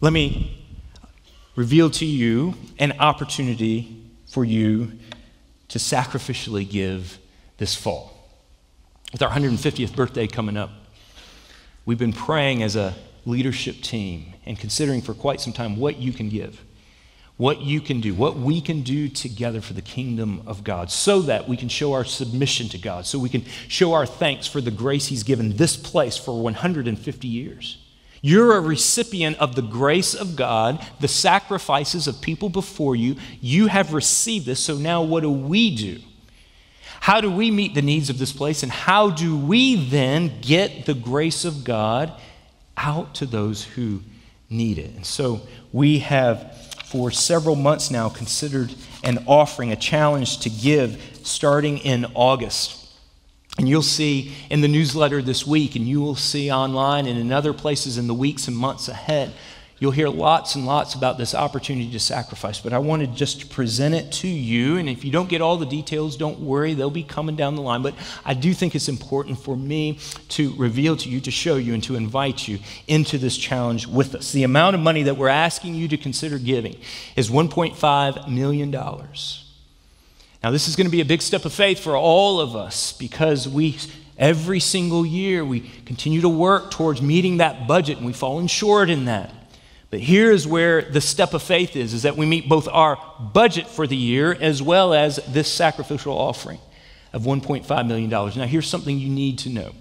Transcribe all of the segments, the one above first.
Let me reveal to you an opportunity for you to sacrificially give this fall. With our 150th birthday coming up, we've been praying as a leadership team and considering for quite some time what you can give, what you can do, what we can do together for the kingdom of God so that we can show our submission to God, so we can show our thanks for the grace He's given this place for 150 years. You're a recipient of the grace of God, the sacrifices of people before you. You have received this, so now what do we do? How do we meet the needs of this place, and how do we then get the grace of God out to those who need it? And so we have, for several months now, considered an offering, a challenge to give starting in August. And you'll see in the newsletter this week, and you will see online and in other places in the weeks and months ahead, you'll hear lots and lots about this opportunity to sacrifice. But I wanted just to present it to you. And if you don't get all the details, don't worry. They'll be coming down the line. But I do think it's important for me to reveal to you, to show you, and to invite you into this challenge with us. The amount of money that we're asking you to consider giving is $1.5 million. Now, this is going to be a big step of faith for all of us because every single year we continue to work towards meeting that budget, and we've fallen short in that. But here is where the step of faith is that we meet both our budget for the year as well as this sacrificial offering of $1.5 million. Now, here's something you need to know.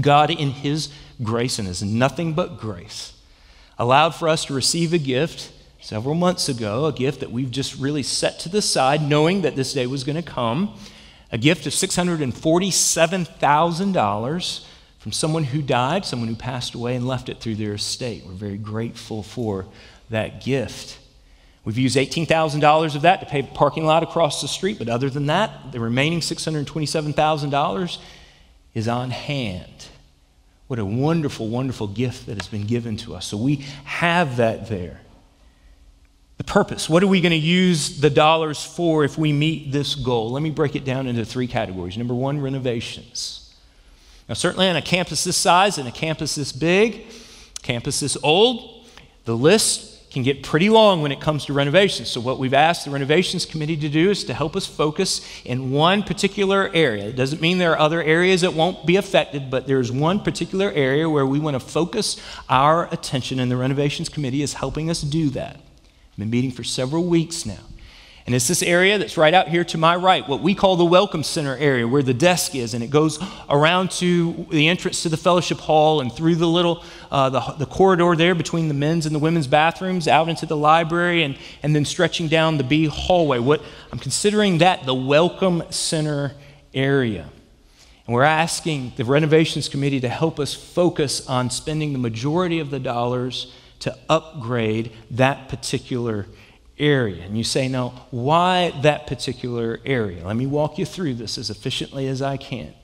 God, in His grace, and is nothing but grace, allowed for us to receive a gift several months ago, a gift that we've just really set to the side, knowing that this day was going to come, a gift of $647,000 from someone who died, someone who passed away and left it through their estate. We're very grateful for that gift. We've used $18,000 of that to pay the parking lot across the street, but other than that, the remaining $627,000 is on hand. What a wonderful, wonderful gift that has been given to us. So we have that there. The purpose, what are we going to use the dollars for if we meet this goal? Let me break it down into three categories. Number one, renovations. Now, certainly on a campus this size and a campus this big, campus this old, the list can get pretty long when it comes to renovations. So what we've asked the renovations committee to do is to help us focus in one particular area. It doesn't mean there are other areas that won't be affected, but there's one particular area where we want to focus our attention, and the renovations committee is helping us do that. I've been meeting for several weeks now. And it's this area that's right out here to my right, what we call the Welcome Center area, where the desk is, and it goes around to the entrance to the fellowship hall and through the little, the corridor there between the men's and the women's bathrooms, out into the library, and then stretching down the B hallway. What I'm considering that the Welcome Center area. And we're asking the renovations committee to help us focus on spending the majority of the dollars to upgrade that particular area. And you say, now, why that particular area? Let me walk you through this as efficiently as I can.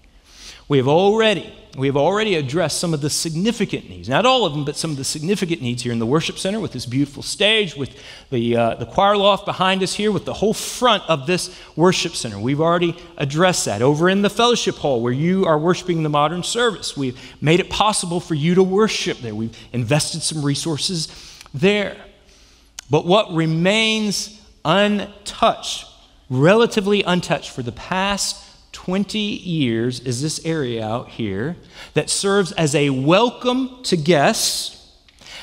We have already addressed some of the significant needs. Not all of them, but some of the significant needs here in the worship center with this beautiful stage, with the choir loft behind us here, with the whole front of this worship center. We've already addressed that. Over in the fellowship hall where you are worshiping the modern service, we've made it possible for you to worship there. We've invested some resources there. But what remains untouched, relatively untouched for the past 20 years is this area out here that serves as a welcome to guests,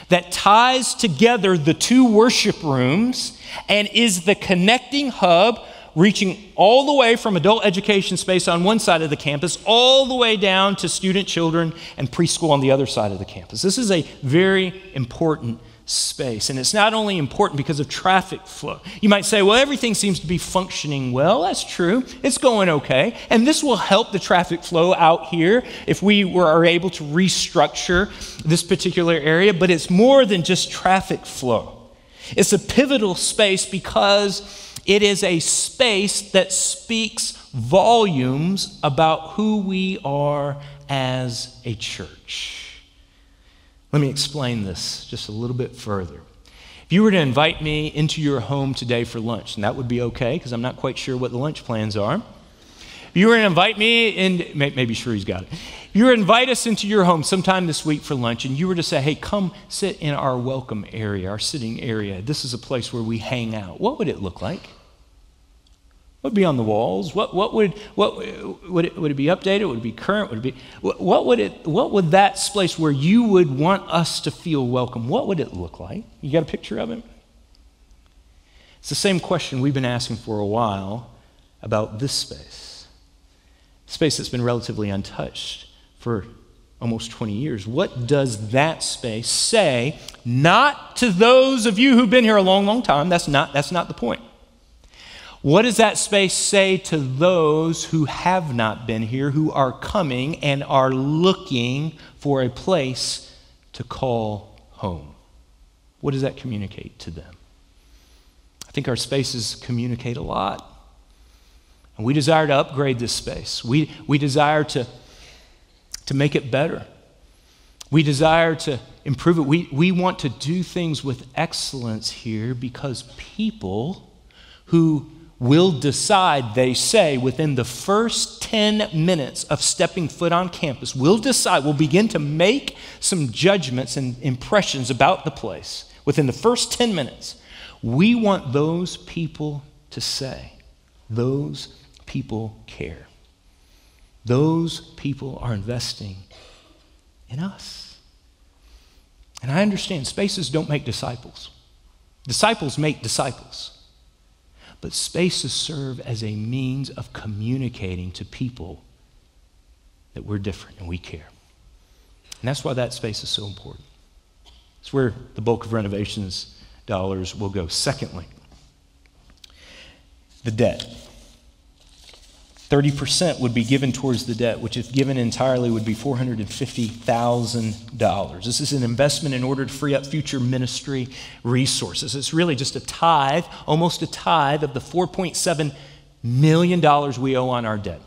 that ties together the two worship rooms and is the connecting hub reaching all the way from adult education space on one side of the campus all the way down to student children and preschool on the other side of the campus. This is a very important space. And it's not only important because of traffic flow. You might say, well, everything seems to be functioning well. That's true. It's going okay. And this will help the traffic flow out here if we are able to restructure this particular area. But it's more than just traffic flow. It's a pivotal space because it is a space that speaks volumes about who we are as a church. Let me explain this just a little bit further. If you were to invite me into your home today for lunch, and that would be okay because I'm not quite sure what the lunch plans are, You were going to invite me, and maybe Shree's got it. You were to invite us into your home sometime this week for lunch, and you were to say, hey, come sit in our welcome area, our sitting area. This is a place where we hang out. What would it look like? What would be on the walls? What would it be updated? Would it be current? What would that place where you would want us to feel welcome? What would it look like? You got a picture of it? It's the same question we've been asking for a while about this space. Space that's been relatively untouched for almost 20 years. What does that space say? Not to those of you who've been here a long, long time. That's not the point. What does that space say to those who have not been here, who are coming and are looking for a place to call home? What does that communicate to them? I think our spaces communicate a lot. And we desire to upgrade this space. We desire to make it better. We desire to improve it. We want to do things with excellence here because people who will decide, they say, within the first 10 minutes of stepping foot on campus, will begin to make some judgments and impressions about the place within the first 10 minutes. We want those people to say, those people care. Those people are investing in us. And I understand spaces don't make disciples. Disciples make disciples. But spaces serve as a means of communicating to people that we're different and we care. And that's why that space is so important. It's where the bulk of renovations dollars will go. Secondly, the debt. 30% would be given towards the debt, which if given entirely would be $450,000. This is an investment in order to free up future ministry resources. It's really just a tithe, almost a tithe of the $4.7 million we owe on our debt.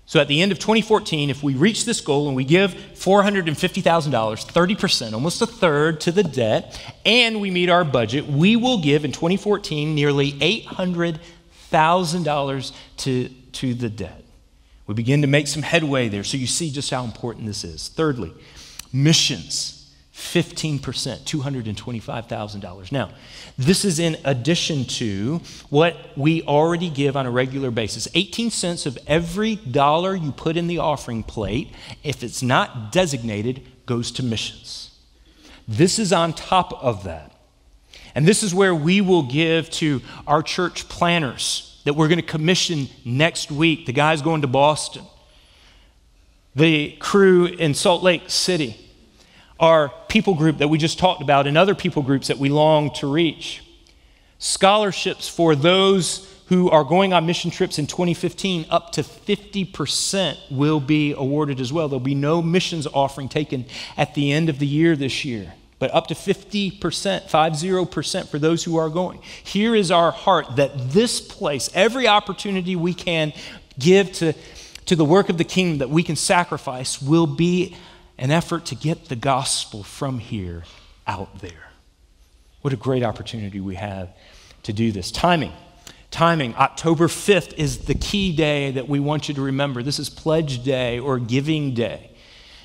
So at the end of 2014, if we reach this goal and we give $450,000, 30%, almost a third to the debt, and we meet our budget, we will give in 2014 nearly $800,000 to the debt. We begin to make some headway there, so you see just how important this is. Thirdly, missions, 15%, $225,000. Now, this is in addition to what we already give on a regular basis. 18 cents of every dollar you put in the offering plate, if it's not designated, goes to missions. This is on top of that. And this is where we will give to our church planners that we're going to commission next week. The guys going to Boston, the crew in Salt Lake City, our people group that we just talked about, and other people groups that we long to reach. Scholarships for those who are going on mission trips in 2015, up to 50% will be awarded as well. There'll be no missions offering taken at the end of the year this year, but up to 50%, 50% for those who are going. Here is our heart that this place, every opportunity we can give to the work of the kingdom that we can sacrifice, will be an effort to get the gospel from here out there. What a great opportunity we have to do this. Timing. October 5th is the key day that we want you to remember. This is Pledge Day or Giving Day.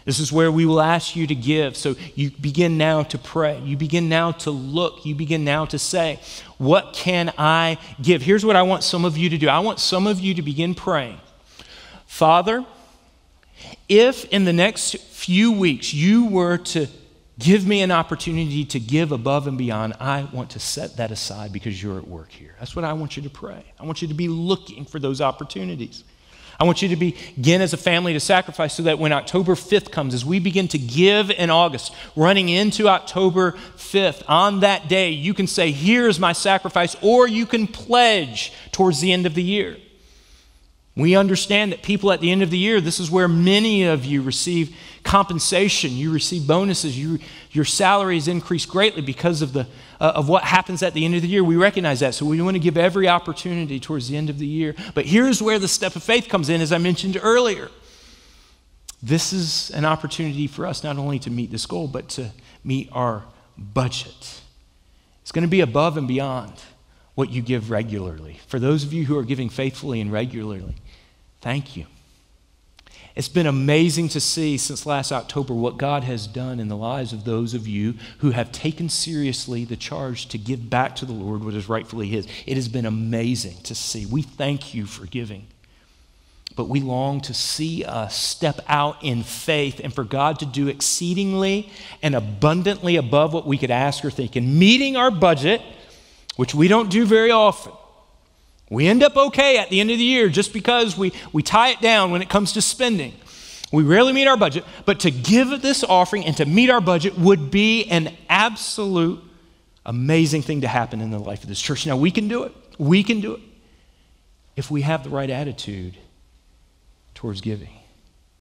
This is where we will ask you to give. So you begin now to pray. You begin now to look. You begin now to say, what can I give? Here's what I want some of you to do. I want some of you to begin praying. Father, if in the next few weeks you were to give me an opportunity to give above and beyond, I want to set that aside because you're at work here. That's what I want you to pray. I want you to be looking for those opportunities. I want you to begin as a family to sacrifice so that when October 5th comes, as we begin to give in August, running into October 5th, on that day, you can say, here's my sacrifice, or you can pledge towards the end of the year. We understand that people at the end of the year, this is where many of you receive compensation, you receive bonuses, your salaries increase greatly because of what happens at the end of the year. We recognize that, so we want to give every opportunity towards the end of the year. But here's where the step of faith comes in, as I mentioned earlier. This is an opportunity for us not only to meet this goal, but to meet our budget. It's going to be above and beyond what you give regularly. For those of you who are giving faithfully and regularly, Thank you. It's been amazing to see since last October what God has done in the lives of those of you who have taken seriously the charge to give back to the Lord what is rightfully His. It has been amazing to see. We thank you for giving. But we long to see us step out in faith and for God to do exceedingly and abundantly above what we could ask or think. And meeting our budget, which we don't do very often. We end up okay at the end of the year just because we tie it down when it comes to spending. We rarely meet our budget, but to give this offering and to meet our budget would be an absolute amazing thing to happen in the life of this church. Now, we can do it. We can do it if we have the right attitude towards giving.